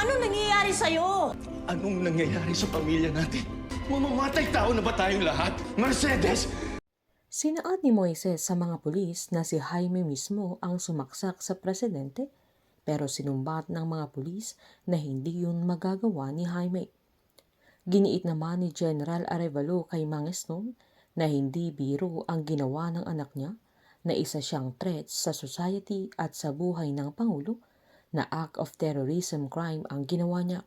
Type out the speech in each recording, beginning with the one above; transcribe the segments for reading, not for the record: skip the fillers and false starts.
Ano nangyayari sa'yo? Anong nangyayari sa pamilya natin? Mamamatay tao na ba tayong lahat? Mercedes! Sinaad ni Moises sa mga pulis na si Jaime mismo ang sumaksak sa presidente, pero sinumbat ng mga pulis na hindi yun magagawa ni Jaime. Giniit naman ni General Arevalo kay Mangestong na hindi biro ang ginawa ng anak niya, na isa siyang threat sa society at sa buhay ng Pangulo, na act of terrorism crime ang ginawa niya.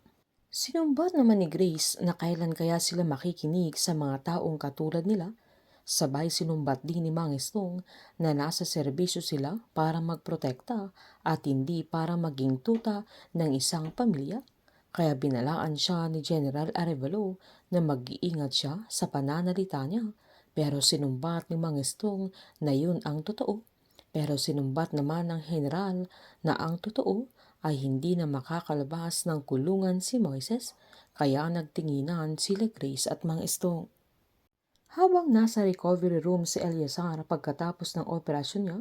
Sinumbat naman ni Grace na kailan kaya sila makikinig sa mga taong katulad nila. Sabay sinumbat din ni Mangestong na nasa serbisyo sila para magprotekta at hindi para maging tuta ng isang pamilya. Kaya binalaan siya ni General Arevalo na mag-iingat siya sa pananalita niya, pero sinumbat ni Mangestong na yun ang totoo. Pero sinumbat naman ng General na ang totoo ay hindi na makakalabas ng kulungan si Moises, kaya nagtinginan sila Grace at Mangestong. Habang nasa recovery room si Eleazar pagkatapos ng operasyon niya,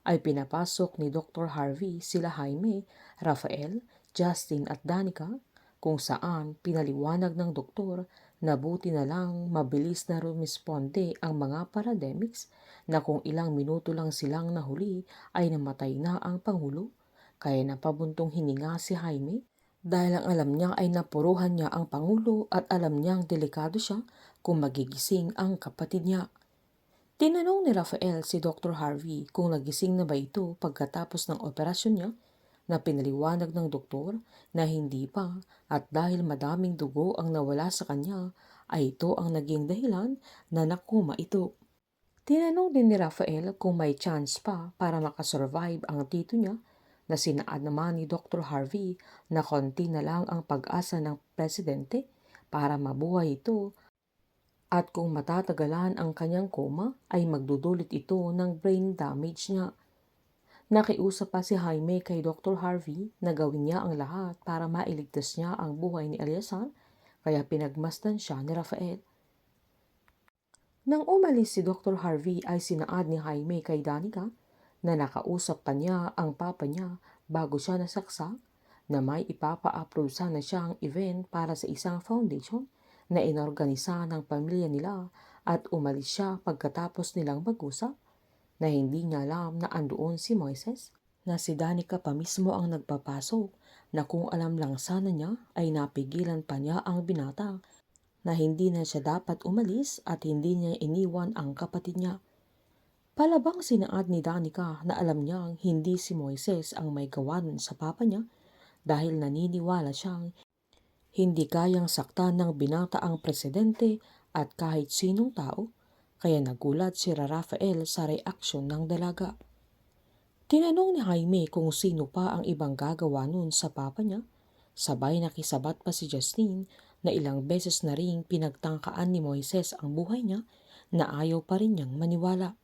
ay pinapasok ni Dr. Harvey sila Jaime, Rafael, Justin at Danica, kung saan pinaliwanag ng doktor na buti na lang mabilis na rumisponde ang mga paramedics, na kung ilang minuto lang silang nahuli ay namatay na ang Pangulo. Kaya napabuntong hininga si Jaime dahil ang alam niya ay napuruhan niya ang Pangulo at alam niyang delikado siya kung magigising ang kapatid niya. Tinanong ni Rafael si Dr. Harvey kung nagising na ba ito pagkatapos ng operasyon niya, na pinaliwanag ng doktor na hindi pa, at dahil madaming dugo ang nawala sa kanya ay ito ang naging dahilan na nakuma ito. Tinanong din ni Rafael kung may chance pa para makasurvive ang tito niya, na sinaad naman ni Dr. Harvey na konti na lang ang pag-asa ng presidente para mabuhay ito, at kung matatagalan ang kanyang koma ay magdudulot ito ng brain damage niya. Nakiusap pa si Jaime kay Dr. Harvey na gawin niya ang lahat para mailigtas niya ang buhay ni Eleazar, kaya pinagmasdan siya ni Rafael. Nang umalis si Dr. Harvey ay sinaad ni Jaime kay Danica na nakausap pa niya ang papa niya bago siya nasaksak, na may ipapa-approve sana siyang event para sa isang foundation na inorganisa ng pamilya nila, at umalis siya pagkatapos nilang mag-usap, na hindi niya alam na andoon si Moises, na si Danica pa mismo ang nagpapasok, na kung alam lang sana niya ay napigilan pa niya ang binata, na hindi na siya dapat umalis at hindi niya iniwan ang kapatid niya. Palabang sinaad ni Danica na alam niyang hindi si Moises ang may gawa nun sa papa niya, dahil naniniwala siyang hindi kayang saktan ng binata ang presidente at kahit sinong tao, kaya nagulat si Rafael sa reaksyon ng dalaga. Tinanong ni Jaime kung sino pa ang ibang gagawa nun sa papa niya, sabay nakisabat pa si Justine na ilang beses na ring pinagtangkaan ni Moises ang buhay niya, na ayaw pa rin niyang maniwala.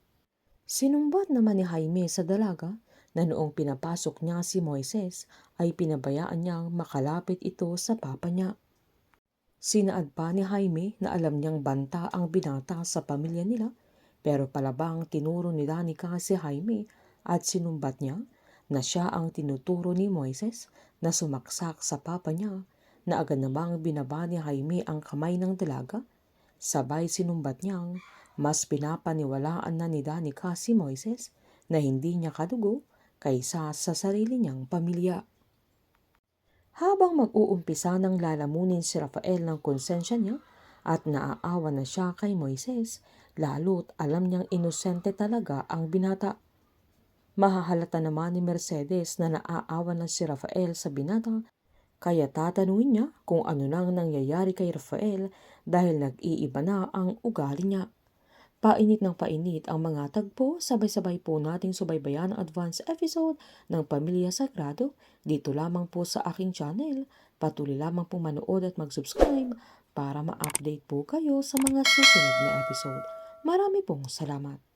Sinumbat naman ni Jaime sa dalaga na noong pinapasok niya si Moises ay pinabayaan niyang makalapit ito sa papa niya. Sinaad pa ni Jaime na alam niyang banta ang binata sa pamilya nila, pero palabang tinuro ni Danica si Jaime at sinumbat niya na siya ang tinuturo ni Moises na sumaksak sa papa niya, na agad namang binaba ni Jaime ang kamay ng dalaga. Sabay sinumbat niyang mas pinapaniwalaan na ni Danica si Moises na hindi niya kadugo kaysa sa sarili niyang pamilya. Habang mag-uumpisa ng lalamunin si Rafael ng konsensya niya at naaawa na siya kay Moises, lalo't alam niyang inosente talaga ang binata. Mahahalata naman ni Mercedes na naaawa na si Rafael sa binata, kaya tatanungin niya kung ano nang nangyayari kay Rafael dahil nag-iiba na ang ugali niya. Painit ng painit ang mga tagpo, sabay-sabay po nating subaybayan ang advance episode ng Pamilya Sagrado dito lamang po sa aking channel. Patuloy lamang po manood at mag-subscribe para ma-update po kayo sa mga susunod na episode. Marami pong salamat.